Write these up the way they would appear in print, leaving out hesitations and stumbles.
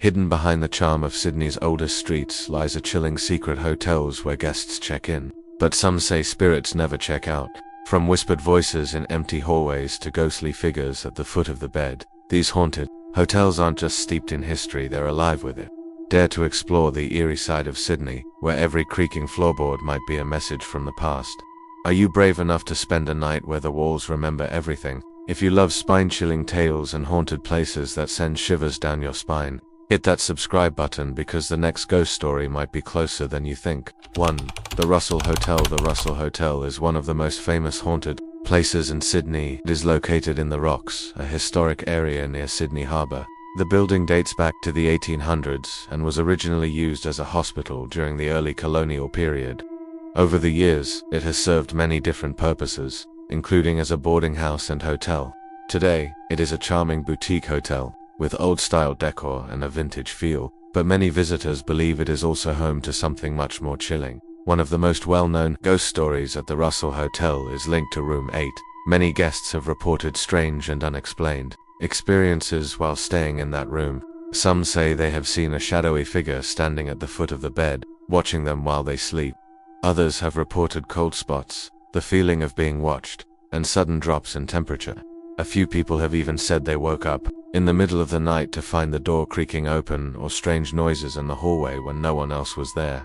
Hidden behind the charm of Sydney's oldest streets lies a chilling secret hotels where guests check in. But some say spirits never check out. From whispered voices in empty hallways to ghostly figures at the foot of the bed, these haunted hotels aren't just steeped in history, they're alive with it. Dare to explore the eerie side of Sydney, where every creaking floorboard might be a message from the past. Are you brave enough to spend a night where the walls remember everything? If you love spine-chilling tales and haunted places that send shivers down your spine, hit that subscribe button because the next ghost story might be closer than you think. 1. The Russell Hotel. The Russell Hotel is one of the most famous haunted places in Sydney. It is located in the Rocks, a historic area near Sydney Harbour. The building dates back to the 1800s and was originally used as a hospital during the early colonial period. Over the years, it has served many different purposes, including as a boarding house and hotel. Today, it is a charming boutique hotel, with old-style decor and a vintage feel, but many visitors believe it is also home to something much more chilling. One of the most well-known ghost stories at the Russell Hotel is linked to Room 8. Many guests have reported strange and unexplained experiences while staying in that room. Some say they have seen a shadowy figure standing at the foot of the bed, watching them while they sleep. Others have reported cold spots, the feeling of being watched, and sudden drops in temperature. A few people have even said they woke up in the middle of the night to find the door creaking open or strange noises in the hallway when no one else was there.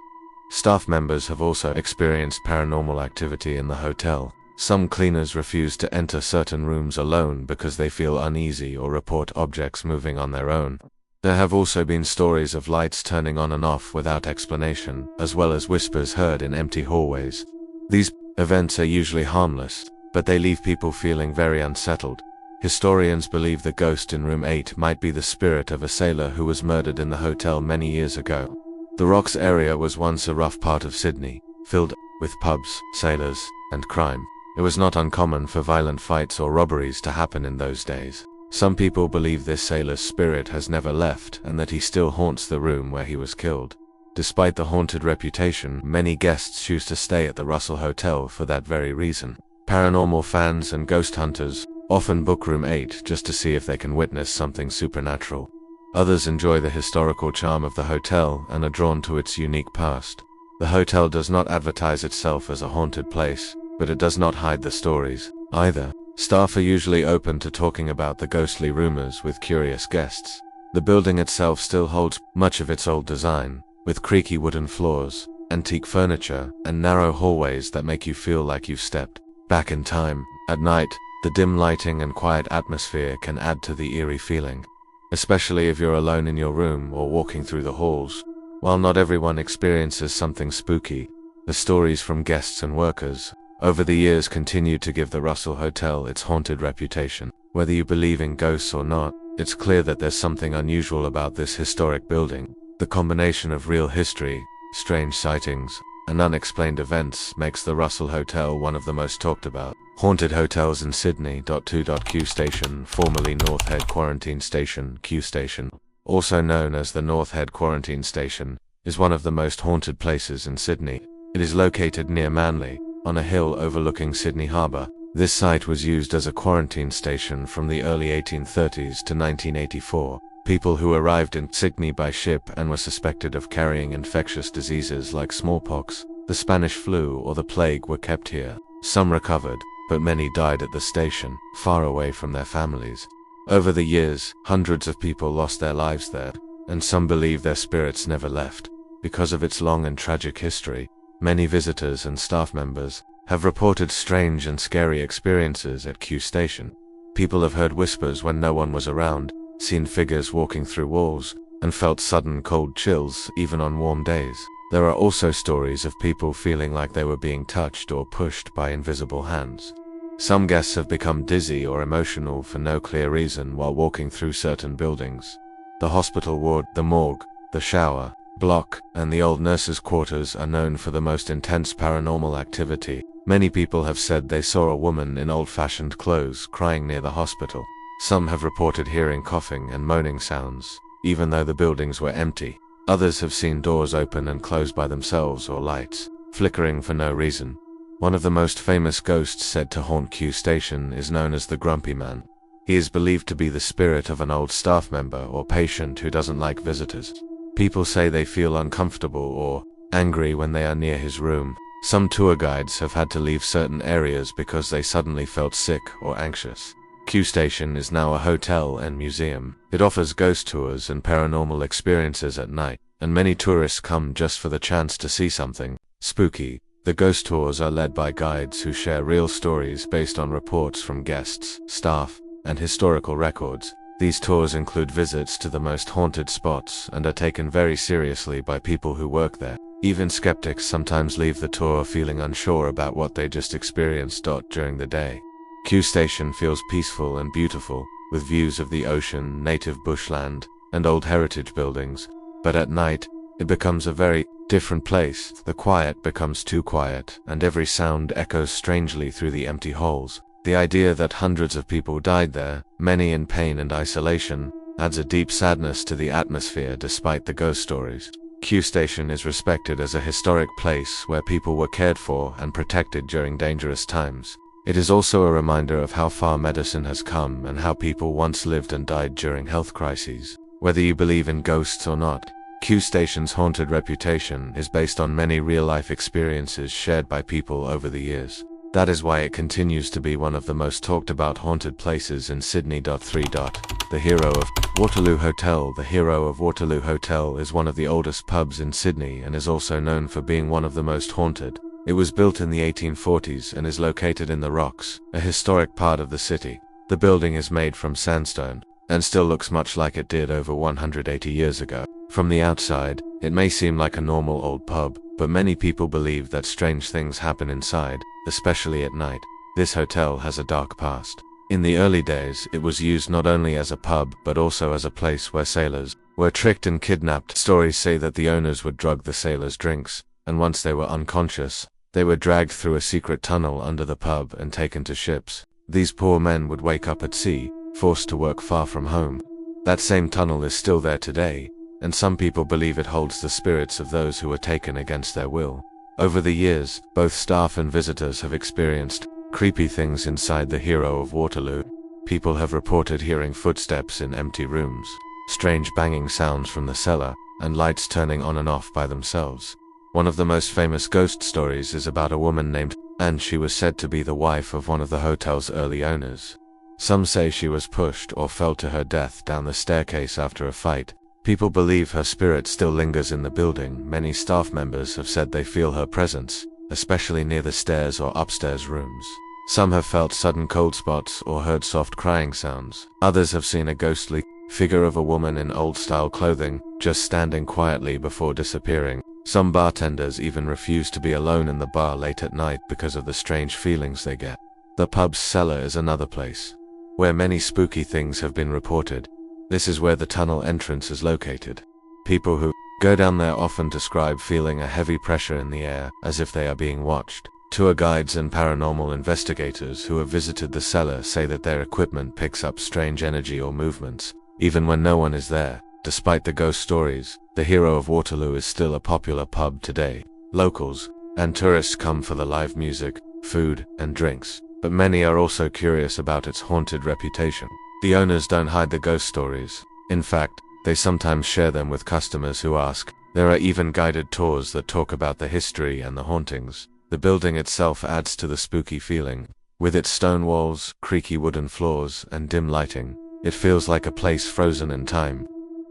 Staff members have also experienced paranormal activity in the hotel. Some cleaners refuse to enter certain rooms alone because they feel uneasy or report objects moving on their own. There have also been stories of lights turning on and off without explanation, as well as whispers heard in empty hallways. These events are usually harmless, but they leave people feeling very unsettled. Historians believe the ghost in Room 8 might be the spirit of a sailor who was murdered in the hotel many years ago. The Rocks area was once a rough part of Sydney, filled with pubs, sailors, and crime. It was not uncommon for violent fights or robberies to happen in those days. Some people believe this sailor's spirit has never left and that he still haunts the room where he was killed. Despite the haunted reputation, many guests choose to stay at the Russell Hotel for that very reason. Paranormal fans and ghost hunters often book Room 8 just to see if they can witness something supernatural. Others enjoy the historical charm of the hotel and are drawn to its unique past. The hotel does not advertise itself as a haunted place, but it does not hide the stories either. Staff are usually open to talking about the ghostly rumors with curious guests. The building itself still holds much of its old design, with creaky wooden floors, antique furniture, and narrow hallways that make you feel like you've stepped back in time. At night, the dim lighting and quiet atmosphere can add to the eerie feeling, especially if you're alone in your room or walking through the halls. While not everyone experiences something spooky, the stories from guests and workers over the years continue to give the Russell Hotel its haunted reputation. Whether you believe in ghosts or not, it's clear that there's something unusual about this historic building. The combination of real history, strange sightings, and unexplained events makes the Russell Hotel one of the most talked about haunted hotels in Sydney. 2. Q Station, formerly North Head Quarantine Station. Q Station, also known as the North Head Quarantine Station, is one of the most haunted places in Sydney. It is located near Manly, on a hill overlooking Sydney Harbour. This site was used as a quarantine station from the early 1830s to 1984. People who arrived in Sydney by ship and were suspected of carrying infectious diseases like smallpox, the Spanish flu, or the plague were kept here. Some recovered, but many died at the station, far away from their families. Over the years, hundreds of people lost their lives there, and some believe their spirits never left. Because of its long and tragic history, many visitors and staff members have reported strange and scary experiences at Q Station. People have heard whispers when no one was around, seen figures walking through walls, and felt sudden cold chills even on warm days. There are also stories of people feeling like they were being touched or pushed by invisible hands. Some guests have become dizzy or emotional for no clear reason while walking through certain buildings. The hospital ward, the morgue, the shower block, and the old nurses' quarters are known for the most intense paranormal activity. Many people have said they saw a woman in old-fashioned clothes crying near the hospital. Some have reported hearing coughing and moaning sounds, even though the buildings were empty. Others have seen doors open and close by themselves or lights flickering for no reason. One of the most famous ghosts said to haunt Q Station is known as the Grumpy Man. He is believed to be the spirit of an old staff member or patient who doesn't like visitors. People say they feel uncomfortable or angry when they are near his room. Some tour guides have had to leave certain areas because they suddenly felt sick or anxious. Q Station is now a hotel and museum. It offers ghost tours and paranormal experiences at night, and many tourists come just for the chance to see something spooky. The ghost tours are led by guides who share real stories based on reports from guests, staff, and historical records. These tours include visits to the most haunted spots and are taken very seriously by people who work there. Even skeptics sometimes leave the tour feeling unsure about what they just experienced during the day. Q Station feels peaceful and beautiful, with views of the ocean, native bushland, and old heritage buildings. But at night, it becomes a very different place. The quiet becomes too quiet, and every sound echoes strangely through the empty halls. The idea that hundreds of people died there, many in pain and isolation, adds a deep sadness to the atmosphere despite the ghost stories. Q Station is respected as a historic place where people were cared for and protected during dangerous times. It is also a reminder of how far medicine has come and how people once lived and died during health crises. Whether you believe in ghosts or not, Q Station's haunted reputation is based on many real-life experiences shared by people over the years. That is why it continues to be one of the most talked about haunted places in Sydney. 3. The Hero of Waterloo Hotel. The Hero of Waterloo Hotel is one of the oldest pubs in Sydney and is also known for being one of the most haunted. It was built in the 1840s and is located in the Rocks, a historic part of the city. The building is made from sandstone and still looks much like it did over 180 years ago. From the outside, it may seem like a normal old pub, but many people believe that strange things happen inside, especially at night. This hotel has a dark past. In the early days, it was used not only as a pub but also as a place where sailors were tricked and kidnapped. Stories say that the owners would drug the sailors' drinks, and once they were unconscious, they were dragged through a secret tunnel under the pub and taken to ships. These poor men would wake up at sea, forced to work far from home. That same tunnel is still there today, and some people believe it holds the spirits of those who were taken against their will. Over the years, both staff and visitors have experienced creepy things inside the Hero of Waterloo. People have reported hearing footsteps in empty rooms, strange banging sounds from the cellar, and lights turning on and off by themselves. One of the most famous ghost stories is about a woman named Anne. She was said to be the wife of one of the hotel's early owners. Some say she was pushed or fell to her death down the staircase after a fight. People believe her spirit still lingers in the building. Many staff members have said they feel her presence, especially near the stairs or upstairs rooms. Some have felt sudden cold spots or heard soft crying sounds. Others have seen a ghostly figure of a woman in old-style clothing, just standing quietly before disappearing. Some bartenders even refuse to be alone in the bar late at night because of the strange feelings they get. The pub's cellar is another place where many spooky things have been reported. This is where the tunnel entrance is located. People who go down there often describe feeling a heavy pressure in the air, as if they are being watched. Tour guides and paranormal investigators who have visited the cellar say that their equipment picks up strange energy or movements, even when no one is there. Despite the ghost stories, the Hero of Waterloo is still a popular pub today. Locals and tourists come for the live music, food, and drinks, but many are also curious about its haunted reputation. The owners don't hide the ghost stories. In fact, they sometimes share them with customers who ask. There are even guided tours that talk about the history and the hauntings. The building itself adds to the spooky feeling. With its stone walls, creaky wooden floors, and dim lighting, it feels like a place frozen in time.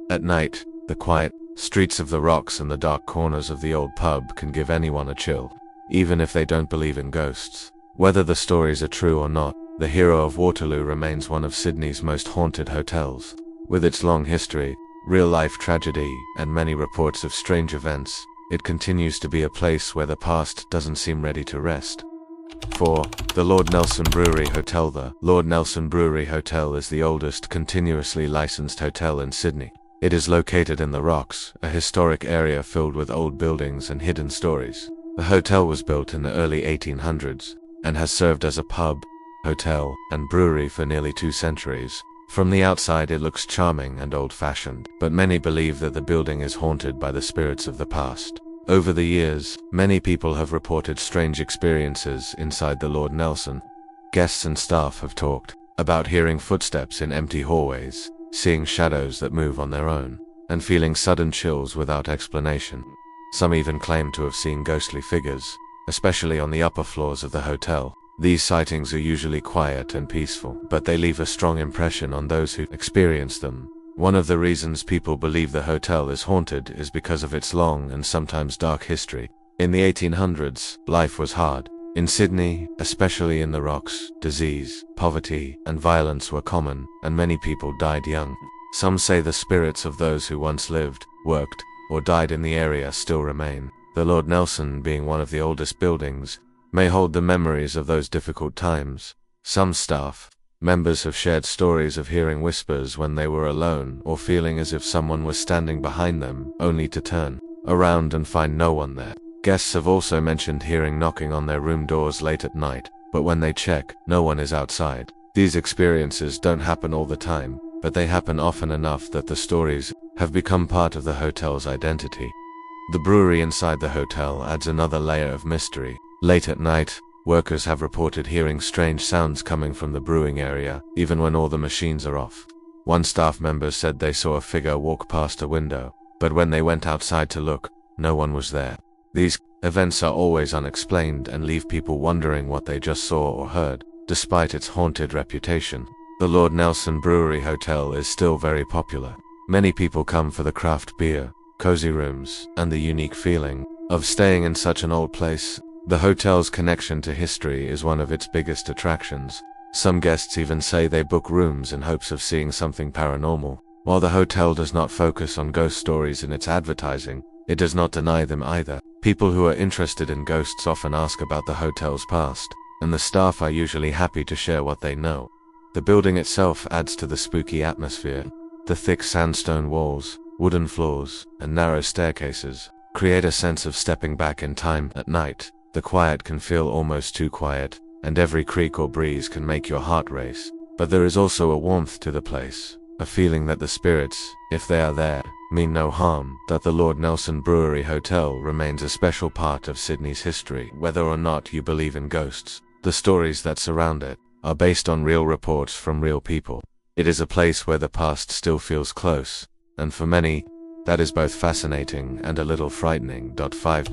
At night, the quiet streets of the Rocks and the dark corners of the old pub can give anyone a chill, even if they don't believe in ghosts. Whether the stories are true or not, the Hero of Waterloo remains one of Sydney's most haunted hotels. With its long history, real-life tragedy, and many reports of strange events, it continues to be a place where the past doesn't seem ready to rest. 4. The Lord Nelson Brewery Hotel. The Lord Nelson Brewery Hotel is the oldest continuously licensed hotel in Sydney. It is located in the Rocks, a historic area filled with old buildings and hidden stories. The hotel was built in the early 1800s, and has served as a pub, hotel, and brewery for nearly 2 centuries. From the outside it looks charming and old-fashioned, but many believe that the building is haunted by the spirits of the past. Over the years, many people have reported strange experiences inside the Lord Nelson. Guests and staff have talked about hearing footsteps in empty hallways, seeing shadows that move on their own, and feeling sudden chills without explanation. Some even claim to have seen ghostly figures, especially on the upper floors of the hotel. These sightings are usually quiet and peaceful, but they leave a strong impression on those who experience them. One of the reasons people believe the hotel is haunted is because of its long and sometimes dark history. In the 1800s, life was hard. In Sydney, especially in the rocks, disease, poverty, and violence were common, and many people died young. Some say the spirits of those who once lived, worked, or died in the area still remain. The Lord Nelson, being one of the oldest buildings, may hold the memories of those difficult times. Some staff members have shared stories of hearing whispers when they were alone or feeling as if someone was standing behind them, only to turn around and find no one there. Guests have also mentioned hearing knocking on their room doors late at night, but when they check, no one is outside. These experiences don't happen all the time, but they happen often enough that the stories have become part of the hotel's identity. The brewery inside the hotel adds another layer of mystery. Late at night, workers have reported hearing strange sounds coming from the brewing area, even when all the machines are off. One staff member said they saw a figure walk past a window, but when they went outside to look, no one was there. These events are always unexplained and leave people wondering what they just saw or heard, despite its haunted reputation. The Lord Nelson Brewery Hotel is still very popular. Many people come for the craft beer, cozy rooms, and the unique feeling of staying in such an old place. The hotel's connection to history is one of its biggest attractions. Some guests even say they book rooms in hopes of seeing something paranormal. While the hotel does not focus on ghost stories in its advertising, it does not deny them either. People who are interested in ghosts often ask about the hotel's past, and the staff are usually happy to share what they know. The building itself adds to the spooky atmosphere. The thick sandstone walls, wooden floors, and narrow staircases create a sense of stepping back in time. At night, the quiet can feel almost too quiet, and every creak or breeze can make your heart race. But there is also a warmth to the place, a feeling that the spirits, if they are there, mean no harm. That the Lord Nelson Brewery Hotel remains a special part of Sydney's history. Whether or not you believe in ghosts, the stories that surround it are based on real reports from real people. It is a place where the past still feels close, and for many, that is both fascinating and a little frightening. 5.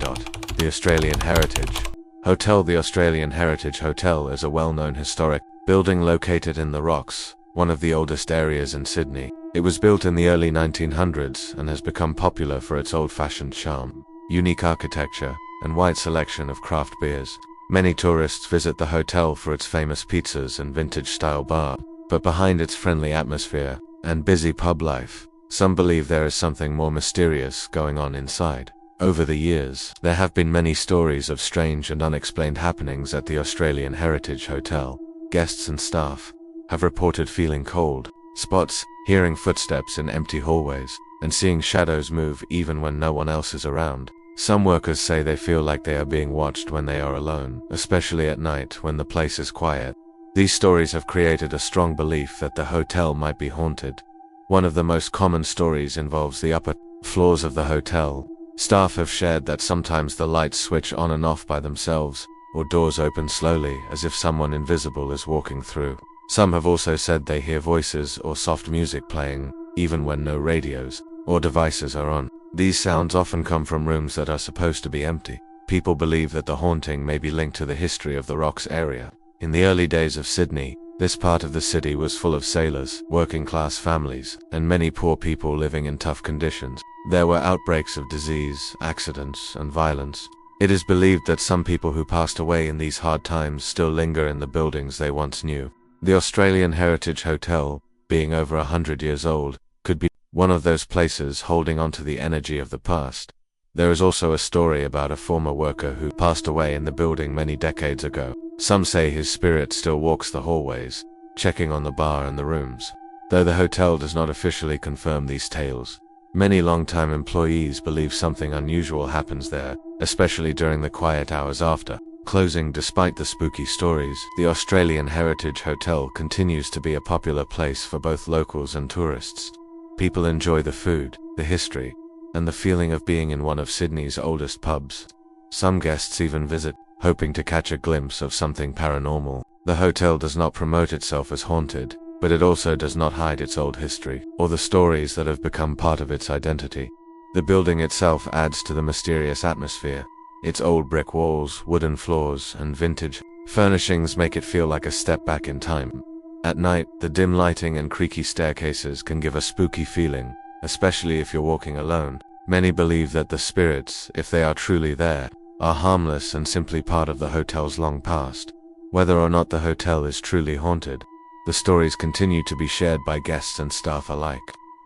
The Australian Heritage Hotel. The Australian Heritage Hotel is a well-known historic building located in the rocks, one of the oldest areas in Sydney. It was built in the early 1900s and has become popular for its old-fashioned charm, unique architecture, and wide selection of craft beers. Many tourists visit the hotel for its famous pizzas and vintage-style bar, but behind its friendly atmosphere and busy pub life, some believe there is something more mysterious going on inside. Over the years, there have been many stories of strange and unexplained happenings at the Australian Heritage Hotel. Guests and staff have reported feeling cold spots, hearing footsteps in empty hallways, and seeing shadows move even when no one else is around. Some workers say they feel like they are being watched when they are alone, especially at night when the place is quiet. These stories have created a strong belief that the hotel might be haunted. One of the most common stories involves the upper floors of the hotel. Staff have shared that sometimes the lights switch on and off by themselves, or doors open slowly as if someone invisible is walking through. Some have also said they hear voices or soft music playing, even when no radios or devices are on. These sounds often come from rooms that are supposed to be empty. People believe that the haunting may be linked to the history of the Rocks area. In the early days of Sydney, this part of the city was full of sailors, working-class families, and many poor people living in tough conditions. There were outbreaks of disease, accidents, and violence. It is believed that some people who passed away in these hard times still linger in the buildings they once knew. The Australian Heritage Hotel, being over 100 years old, could be one of those places holding on to the energy of the past. There is also a story about a former worker who passed away in the building many decades ago. Some say his spirit still walks the hallways, checking on the bar and the rooms. Though the hotel does not officially confirm these tales, many long-time employees believe something unusual happens there, especially during the quiet hours after closing. Despite the spooky stories, the Australian Heritage Hotel continues to be a popular place for both locals and tourists. People enjoy the food, the history, and the feeling of being in one of Sydney's oldest pubs. Some guests even visit, hoping to catch a glimpse of something paranormal. The hotel does not promote itself as haunted, but it also does not hide its old history, or the stories that have become part of its identity. The building itself adds to the mysterious atmosphere. Its old brick walls, wooden floors, and vintage furnishings make it feel like a step back in time. At night, the dim lighting and creaky staircases can give a spooky feeling, especially if you're walking alone. Many believe that the spirits, if they are truly there, are harmless and simply part of the hotel's long past. Whether or not the hotel is truly haunted, the stories continue to be shared by guests and staff alike.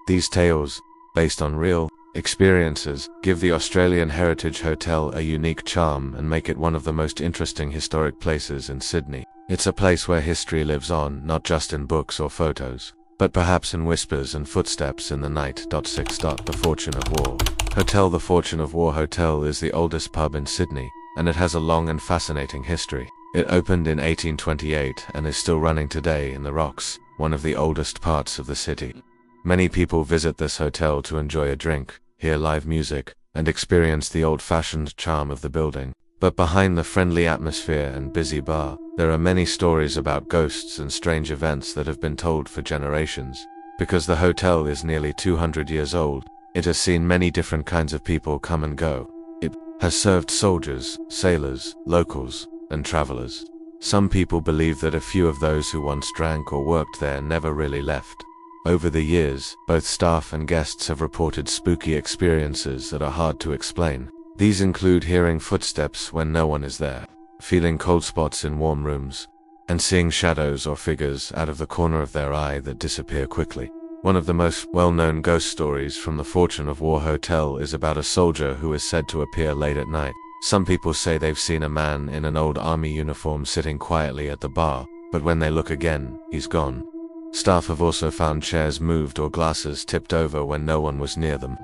These tales, based on real experiences, give the Australian Heritage Hotel a unique charm and make it one of the most interesting historic places in Sydney. It's a place where history lives on, not just in books or photos, but perhaps in whispers and footsteps in the night. 6. The Fortune of War Hotel. The Fortune of War Hotel is the oldest pub in Sydney, and it has a long and fascinating history. It opened in 1828 and is still running today in the Rocks, one of the oldest parts of the city. Many people visit this hotel to enjoy a drink, hear live music, and experience the old-fashioned charm of the building. But behind the friendly atmosphere and busy bar, there are many stories about ghosts and strange events that have been told for generations. Because the hotel is nearly 200 years old, it has seen many different kinds of people come and go. It has served soldiers, sailors, locals, and travelers. Some people believe that a few of those who once drank or worked there never really left. Over the years, both staff and guests have reported spooky experiences that are hard to explain. These include hearing footsteps when no one is there, feeling cold spots in warm rooms, and seeing shadows or figures out of the corner of their eye that disappear quickly. One of the most well-known ghost stories from the Fortune of War Hotel is about a soldier who is said to appear late at night. Some people say they've seen a man in an old army uniform sitting quietly at the bar, but when they look again, he's gone. Staff have also found chairs moved or glasses tipped over when no one was near them.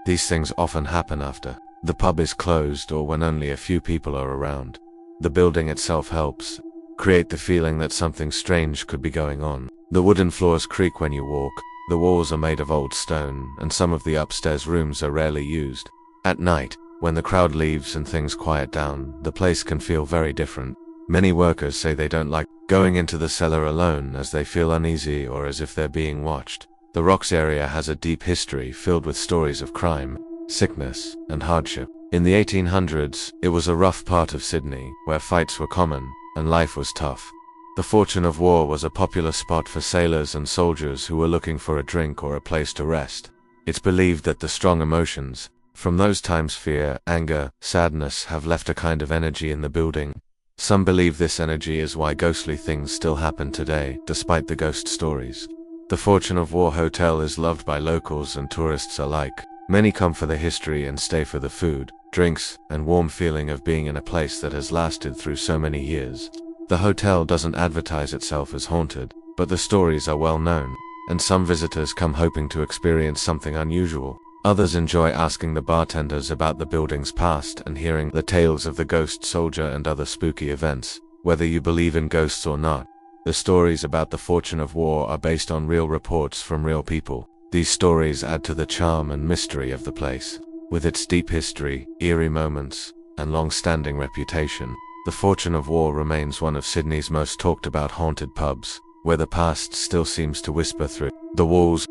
These things often happen after the pub is closed or when only a few people are around. The building itself helps create the feeling that something strange could be going on. The wooden floors creak when you walk, the walls are made of old stone, and some of the upstairs rooms are rarely used. At night, when the crowd leaves and things quiet down, the place can feel very different. Many workers say they don't like going into the cellar alone as they feel uneasy or as if they're being watched. The Rocks area has a deep history filled with stories of crime, sickness, and hardship. In the 1800s, it was a rough part of Sydney, where fights were common, and life was tough. The Fortune of War was a popular spot for sailors and soldiers who were looking for a drink or a place to rest. It's believed that the strong emotions from those times, fear, anger, sadness, have left a kind of energy in the building. Some believe this energy is why ghostly things still happen today, despite the ghost stories. The Fortune of War Hotel is loved by locals and tourists alike. Many come for the history and stay for the food, drinks, and warm feeling of being in a place that has lasted through so many years. The hotel doesn't advertise itself as haunted, but the stories are well known, and some visitors come hoping to experience something unusual. Others enjoy asking the bartenders about the building's past and hearing the tales of the ghost soldier and other spooky events. Whether you believe in ghosts or not, the stories about the Fortune of War are based on real reports from real people. These stories add to the charm and mystery of the place. With its deep history, eerie moments, and long-standing reputation, the Fortune of War remains one of Sydney's most talked-about haunted pubs, where the past still seems to whisper through the walls.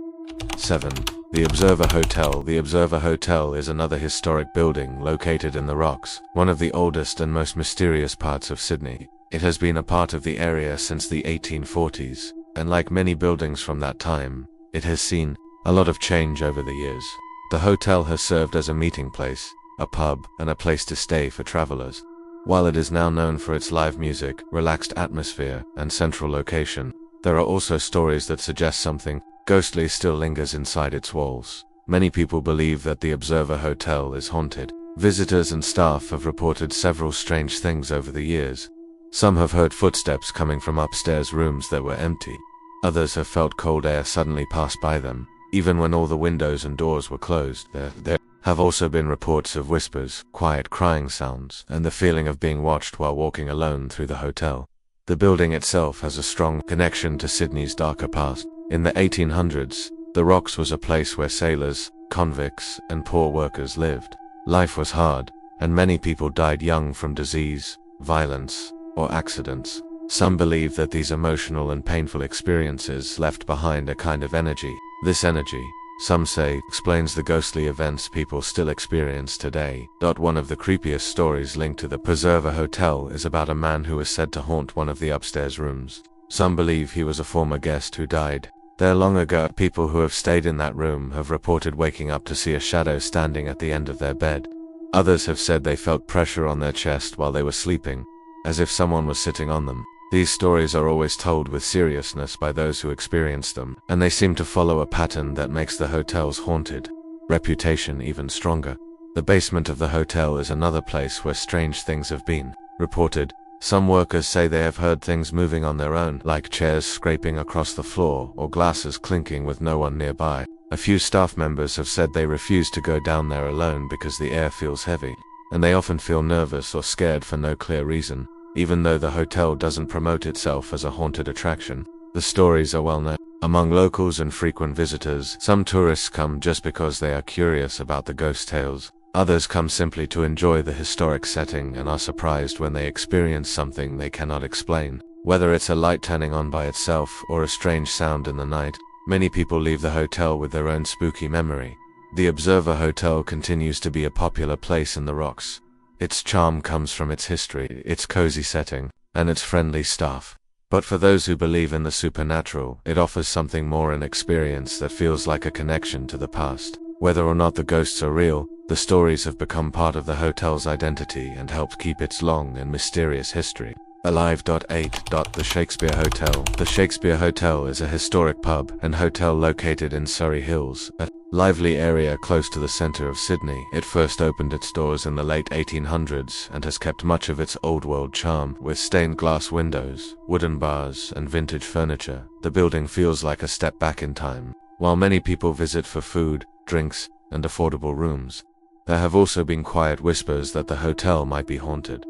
7. The Observer Hotel. The Observer Hotel is another historic building located in the Rocks, one of the oldest and most mysterious parts of Sydney. It has been a part of the area since the 1840s, and like many buildings from that time, it has seen a lot of change over the years. The hotel has served as a meeting place, a pub, and a place to stay for travelers. While it is now known for its live music, relaxed atmosphere, and central location, there are also stories that suggest something ghostly still lingers inside its walls. Many people believe that the Observer Hotel is haunted. Visitors and staff have reported several strange things over the years. Some have heard footsteps coming from upstairs rooms that were empty. Others have felt cold air suddenly pass by them, even when all the windows and doors were closed. There have also been reports of whispers, quiet crying sounds, and the feeling of being watched while walking alone through the hotel. The building itself has a strong connection to Sydney's darker past. In the 1800s, the Rocks was a place where sailors, convicts, and poor workers lived. Life was hard, and many people died young from disease, violence, or accidents. Some believe that these emotional and painful experiences left behind a kind of energy. This energy, some say, explains the ghostly events people still experience today. One of the creepiest stories linked to the Preserver Hotel is about a man who is said to haunt one of the upstairs rooms. Some believe he was a former guest who died there long ago. People who have stayed in that room have reported waking up to see a shadow standing at the end of their bed. Others have said they felt pressure on their chest while they were sleeping, as if someone was sitting on them. These stories are always told with seriousness by those who experience them, and they seem to follow a pattern that makes the hotel's haunted reputation even stronger. The basement of the hotel is another place where strange things have been reported. Some workers say they have heard things moving on their own, like chairs scraping across the floor or glasses clinking with no one nearby. A few staff members have said they refuse to go down there alone because the air feels heavy, and they often feel nervous or scared for no clear reason. Even though the hotel doesn't promote itself as a haunted attraction, the stories are well known among locals and frequent visitors. Some tourists come just because they are curious about the ghost tales. Others come simply to enjoy the historic setting and are surprised when they experience something they cannot explain. Whether it's a light turning on by itself or a strange sound in the night, many people leave the hotel with their own spooky memory. The Observer Hotel continues to be a popular place in the Rocks. Its charm comes from its history, its cozy setting, and its friendly staff. But for those who believe in the supernatural, it offers something more, an experience that feels like a connection to the past. Whether or not the ghosts are real, the stories have become part of the hotel's identity and helped keep its long and mysterious history alive. 8. The Shakespeare Hotel. The Shakespeare Hotel is a historic pub and hotel located in Surrey Hills, a lively area close to the centre of Sydney. It first opened its doors in the late 1800s and has kept much of its old-world charm. With stained glass windows, wooden bars, and vintage furniture, the building feels like a step back in time. While many people visit for food, drinks, and affordable rooms, there have also been quiet whispers that the hotel might be haunted.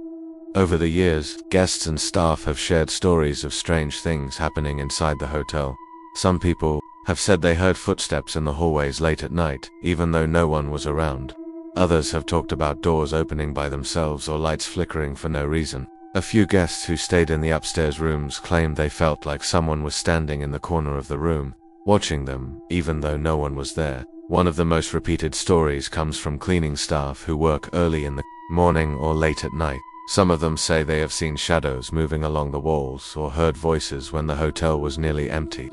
Over the years, guests and staff have shared stories of strange things happening inside the hotel. Some people have said they heard footsteps in the hallways late at night, even though no one was around. Others have talked about doors opening by themselves or lights flickering for no reason. A few guests who stayed in the upstairs rooms claimed they felt like someone was standing in the corner of the room, watching them, even though no one was there. One of the most repeated stories comes from cleaning staff who work early in the morning or late at night. Some of them say they have seen shadows moving along the walls or heard voices when the hotel was nearly empty.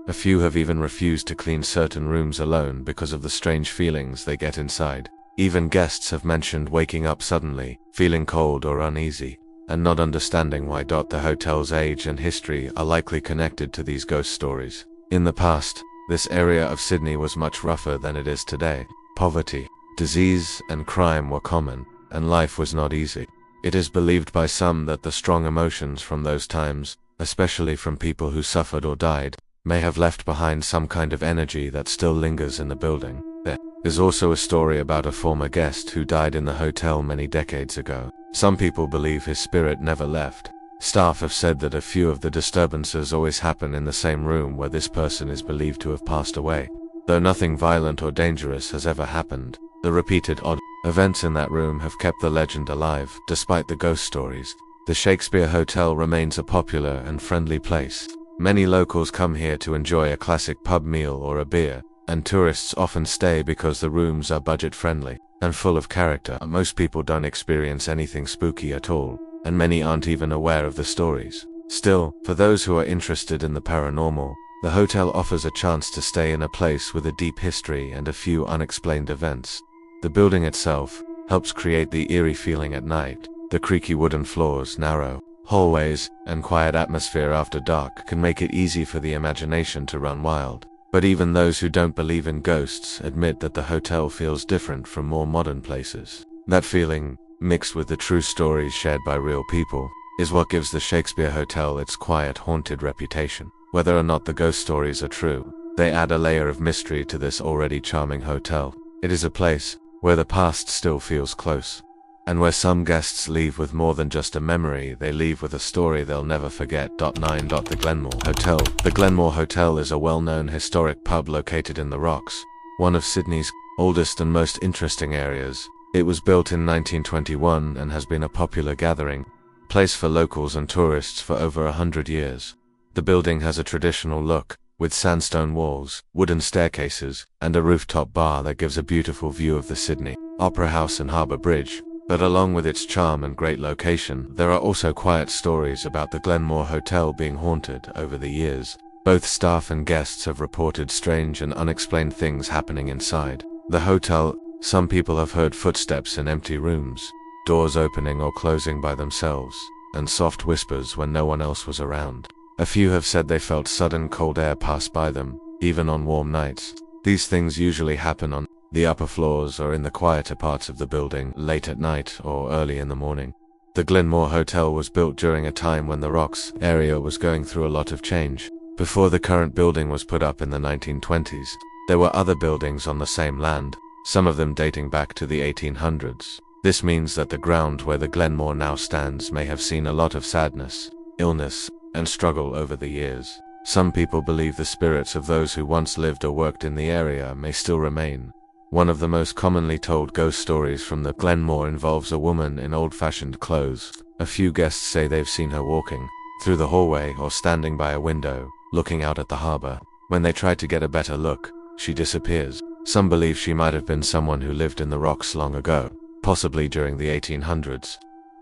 A few have even refused to clean certain rooms alone because of the strange feelings they get inside. Even guests have mentioned waking up suddenly, feeling cold or uneasy, and not understanding why. The hotel's age and history are likely connected to these ghost stories. In the past, this area of Sydney was much rougher than it is today. Poverty, disease, and crime were common, and life was not easy. It is believed by some that the strong emotions from those times, especially from people who suffered or died, may have left behind some kind of energy that still lingers in the building. There is also a story about a former guest who died in the hotel many decades ago. Some people believe his spirit never left. Staff have said that a few of the disturbances always happen in the same room where this person is believed to have passed away. Though nothing violent or dangerous has ever happened, the repeated odd events in that room have kept the legend alive. Despite the ghost stories, the Shakespeare Hotel remains a popular and friendly place. Many locals come here to enjoy a classic pub meal or a beer, and tourists often stay because the rooms are budget-friendly and full of character. Most people don't experience anything spooky at all, and many aren't even aware of the stories. Still, for those who are interested in the paranormal, the hotel offers a chance to stay in a place with a deep history and a few unexplained events. The building itself helps create the eerie feeling at night. The creaky wooden floors, narrow hallways, and quiet atmosphere after dark can make it easy for the imagination to run wild. But even those who don't believe in ghosts admit that the hotel feels different from more modern places. That feeling, mixed with the true stories shared by real people, is what gives the Shakespeare Hotel its quiet, haunted reputation. Whether or not the ghost stories are true, they add a layer of mystery to this already charming hotel. It is a place where the past still feels close, and where some guests leave with more than just a memory, they leave with a story they'll never forget. 9. The Glenmore Hotel. The Glenmore Hotel is a well-known historic pub located in the Rocks, one of Sydney's oldest and most interesting areas. It was built in 1921 and has been a popular gathering place for locals and tourists for over 100 years. The building has a traditional look, with sandstone walls, wooden staircases, and a rooftop bar that gives a beautiful view of the Sydney Opera House and Harbour Bridge. But along with its charm and great location, there are also quiet stories about the Glenmore Hotel being haunted over the years. Both staff and guests have reported strange and unexplained things happening inside the hotel. Some people have heard footsteps in empty rooms, doors opening or closing by themselves, and soft whispers when no one else was around. A few have said they felt sudden cold air pass by them, even on warm nights. These things usually happen on the upper floors or in the quieter parts of the building late at night or early in the morning. The Glenmore Hotel was built during a time when the Rocks area was going through a lot of change. Before the current building was put up in the 1920s, there were other buildings on the same land, some of them dating back to the 1800s. This means that the ground where the Glenmore now stands may have seen a lot of sadness, illness, and struggle over the years. Some people believe the spirits of those who once lived or worked in the area may still remain. One of the most commonly told ghost stories from the Glenmore involves a woman in old-fashioned clothes. A few guests say they've seen her walking through the hallway or standing by a window, looking out at the harbour. When they try to get a better look, she disappears. Some believe she might have been someone who lived in the Rocks long ago, possibly during the 1800s,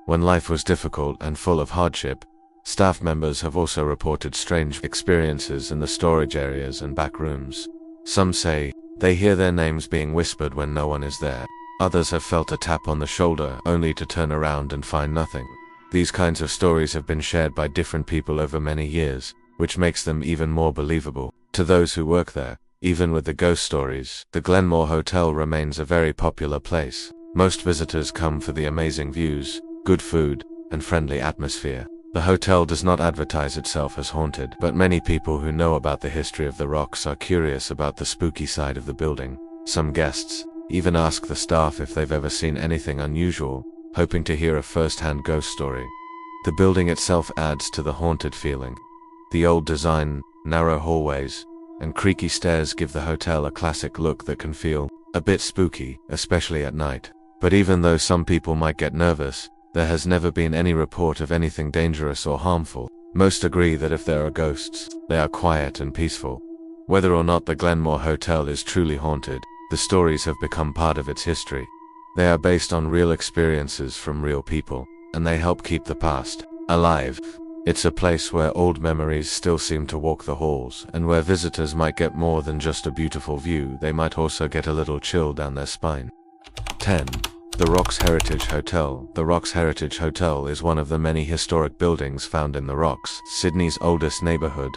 when life was difficult and full of hardship. Staff members have also reported strange experiences in the storage areas and back rooms. Some say they hear their names being whispered when no one is there. Others have felt a tap on the shoulder only to turn around and find nothing. These kinds of stories have been shared by different people over many years, which makes them even more believable to those who work there. Even with the ghost stories, the Glenmore Hotel remains a very popular place. Most visitors come for the amazing views, good food, and friendly atmosphere. The hotel does not advertise itself as haunted, but many people who know about the history of the Rocks are curious about the spooky side of the building. Some guests even ask the staff if they've ever seen anything unusual, hoping to hear a first-hand ghost story. The building itself adds to the haunted feeling. The old design, narrow hallways, and creaky stairs give the hotel a classic look that can feel a bit spooky, especially at night. But even though some people might get nervous, there has never been any report of anything dangerous or harmful. Most agree that if there are ghosts, they are quiet and peaceful. Whether or not the Glenmore Hotel is truly haunted, the stories have become part of its history. They are based on real experiences from real people, and they help keep the past alive. It's a place where old memories still seem to walk the halls, and where visitors might get more than just a beautiful view. They might also get a little chill down their spine. 10. The Rocks Heritage Hotel. The Rocks Heritage Hotel is one of the many historic buildings found in the Rocks, Sydney's oldest neighbourhood.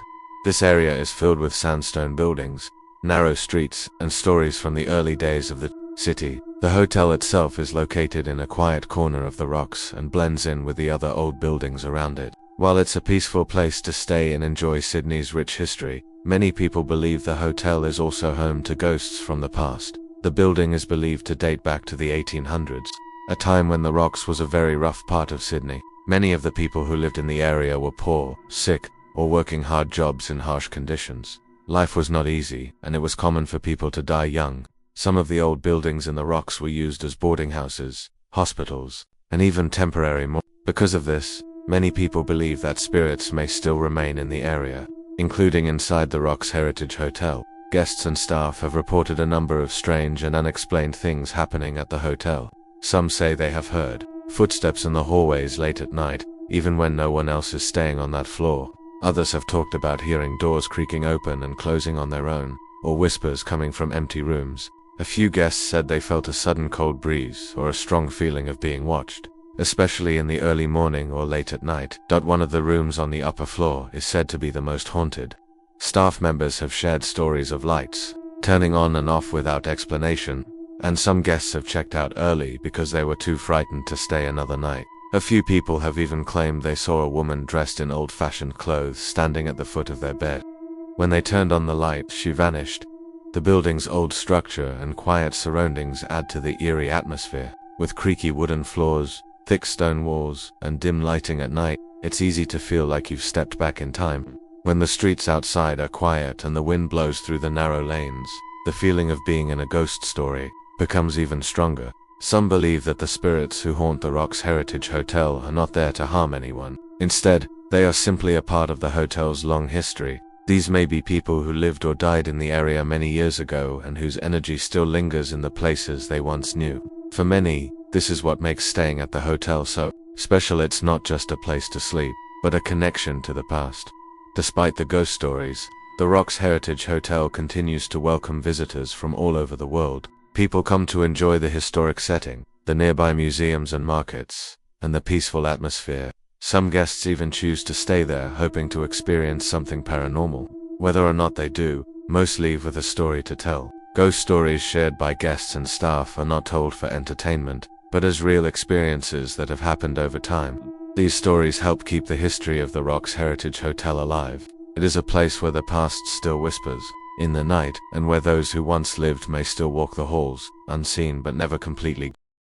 This area is filled with sandstone buildings, narrow streets, and stories from the early days of the city. The hotel itself is located in a quiet corner of the Rocks and blends in with the other old buildings around it. While it's a peaceful place to stay and enjoy Sydney's rich history, many people believe the hotel is also home to ghosts from the past. The building is believed to date back to the 1800s, a time when the Rocks was a very rough part of Sydney. Many of the people who lived in the area were poor, sick, or working hard jobs in harsh conditions. Life was not easy, and it was common for people to die young. Some of the old buildings in the Rocks were used as boarding houses, hospitals, and even temporary morgues. Because of this, many people believe that spirits may still remain in the area, including inside the Rocks Heritage Hotel. Guests and staff have reported a number of strange and unexplained things happening at the hotel. Some say they have heard footsteps in the hallways late at night, even when no one else is staying on that floor. Others have talked about hearing doors creaking open and closing on their own, or whispers coming from empty rooms. A few guests said they felt a sudden cold breeze or a strong feeling of being watched, especially in the early morning or late at night. One of the rooms on the upper floor is said to be the most haunted. Staff members have shared stories of lights turning on and off without explanation, and some guests have checked out early because they were too frightened to stay another night. A few people have even claimed they saw a woman dressed in old-fashioned clothes standing at the foot of their bed. When they turned on the light, she vanished. The building's old structure and quiet surroundings add to the eerie atmosphere. With creaky wooden floors, thick stone walls, and dim lighting at night, it's easy to feel like you've stepped back in time. When the streets outside are quiet and the wind blows through the narrow lanes, the feeling of being in a ghost story becomes even stronger. Some believe that the spirits who haunt the Rock's Heritage Hotel are not there to harm anyone. Instead, they are simply a part of the hotel's long history. These may be people who lived or died in the area many years ago and whose energy still lingers in the places they once knew. For many, this is what makes staying at the hotel so special. It's not just a place to sleep, but a connection to the past. Despite the ghost stories, the Rock's Heritage Hotel continues to welcome visitors from all over the world. People come to enjoy the historic setting, the nearby museums and markets, and the peaceful atmosphere. Some guests even choose to stay there hoping to experience something paranormal. Whether or not they do, most leave with a story to tell. Ghost stories shared by guests and staff are not told for entertainment, but as real experiences that have happened over time. These stories help keep the history of the Rock's Heritage Hotel alive. It is a place where the past still whispers in the night, and where those who once lived may still walk the halls, unseen but never completely